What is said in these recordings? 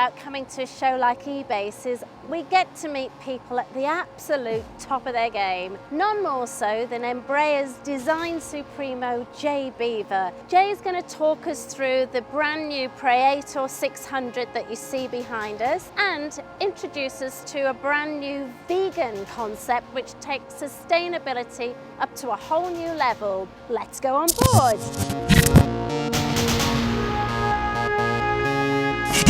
about coming to a show like eBase is we get to meet people at the absolute top of their game. None more so than Embraer's design supremo, Jay Beever. Jay is going to talk us through the brand new Praetor 600 that you see behind us and introduce us to a brand new vegan concept which takes sustainability up to a whole new level. Let's go on board.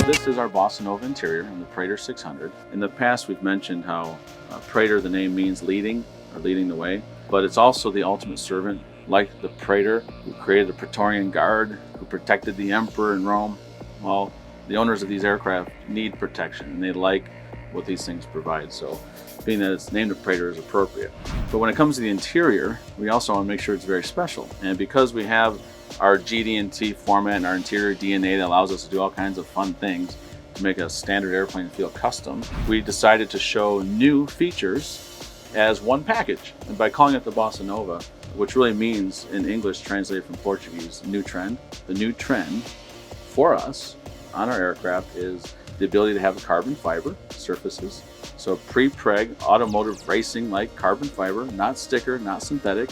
This is our Bossa Nova interior in the Praetor 600. In the past, we've mentioned how Praetor, the name means leading or leading the way, but it's also the ultimate servant, like the Praetor who created the Praetorian Guard, who protected the Emperor in Rome. Well, the owners of these aircraft need protection, and they like what these things provide. So being that it's named a Praetor is appropriate. But when it comes to the interior, we also want to make sure it's very special. And because we have our GD&T format and our interior DNA that allows us to do all kinds of fun things to make a standard airplane feel custom, we decided to show new features as one package. And by calling it the Bossa Nova, which really means in English translated from Portuguese, new trend, the new trend for us on our aircraft is the ability to have a carbon fiber surfaces. So pre-preg automotive racing like carbon fiber, not sticker, not synthetic,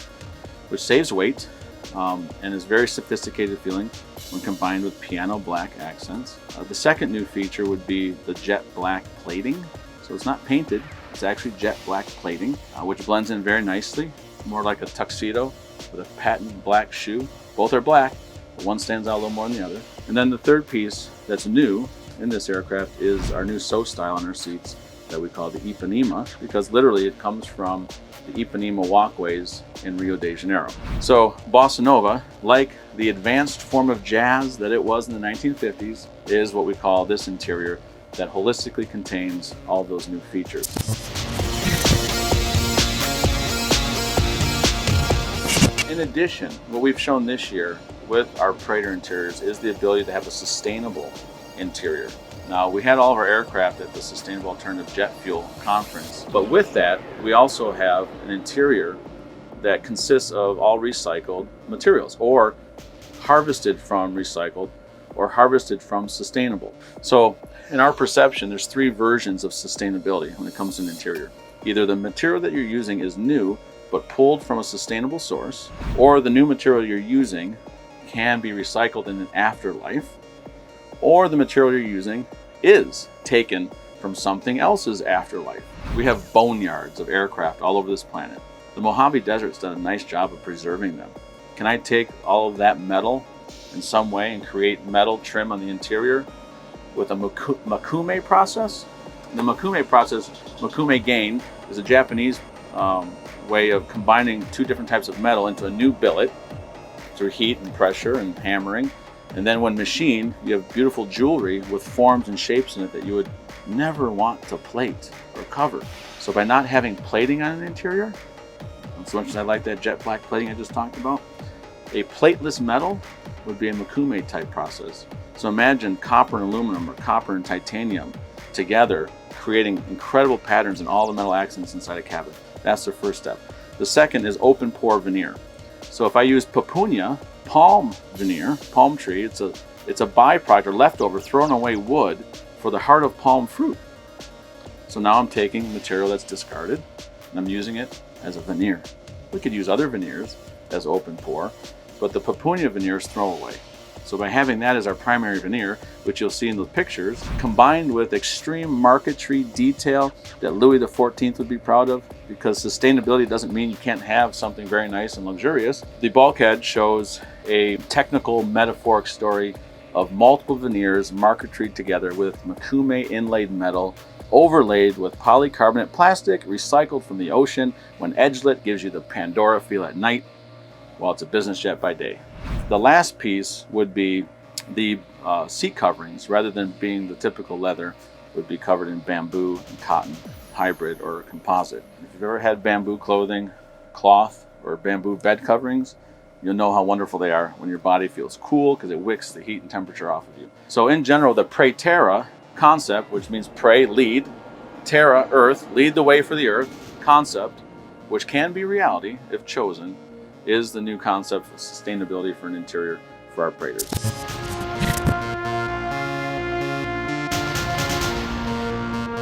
which saves weight, and is very sophisticated feeling when combined with piano black accents. The second new feature would be the jet black plating. So it's not painted, it's actually jet black plating, which blends in very nicely, more like a tuxedo with a patent black shoe. Both are black, but one stands out a little more than the other. And then the third piece that's new in this aircraft is our new sew style on our seats that we call the Ipanema, because literally it comes from the Ipanema walkways in Rio de Janeiro. So Bossa Nova, like the advanced form of jazz that it was in the 1950s, is what we call this interior that holistically contains all of those new features. In addition, what we've shown this year with our Praetor interiors is the ability to have a sustainable interior. Now, we had all of our aircraft at the Sustainable Alternative Jet Fuel Conference, but with that, we also have an interior that consists of all recycled materials, or harvested from recycled, or harvested from sustainable. So, in our perception, there's three versions of sustainability when it comes to an interior. Either the material that you're using is new, but pulled from a sustainable source, or the new material you're using can be recycled in an afterlife, or the material you're using is taken from something else's afterlife. We have boneyards of aircraft all over this planet. The Mojave Desert's done a nice job of preserving them. Can I take all of that metal in some way and create metal trim on the interior with a makume process? The makume process, makume gain, is a Japanese way of combining two different types of metal into a new billet through heat and pressure and hammering. And then when machined, you have beautiful jewelry with forms and shapes in it that you would never want to plate or cover. So by not having plating on an interior, as much as I like that jet black plating I just talked about, a plateless metal would be a makume type process. So imagine copper and aluminum, or copper and titanium together, creating incredible patterns in all the metal accents inside a cabin. That's the first step. The second is open pore veneer. So if I use pupunia, palm veneer, palm tree, it's a byproduct or leftover thrown away wood for the heart of palm fruit. So now I'm taking material that's discarded and I'm using it as a veneer. We could use other veneers as open pore, but the pupunia veneer is throwaway. So by having that as our primary veneer, which you'll see in the pictures, combined with extreme marquetry detail that Louis XIV would be proud of, because sustainability doesn't mean you can't have something very nice and luxurious. The bulkhead shows a technical metaphoric story of multiple veneers marquetry together with makume inlaid metal overlaid with polycarbonate plastic recycled from the ocean, when edgelit gives you the Pandora feel at night while it's a business jet by day. The last piece would be the seat coverings. Rather than being the typical leather, would be covered in bamboo and cotton hybrid or composite. If you've ever had bamboo clothing, cloth, or bamboo bed coverings, you'll know how wonderful they are when your body feels cool because it wicks the heat and temperature off of you. So in general, the Praeterra concept, which means pray, lead, terra, earth, lead the way for the earth concept, which can be reality if chosen, is the new concept for sustainability for an interior for our Praetors.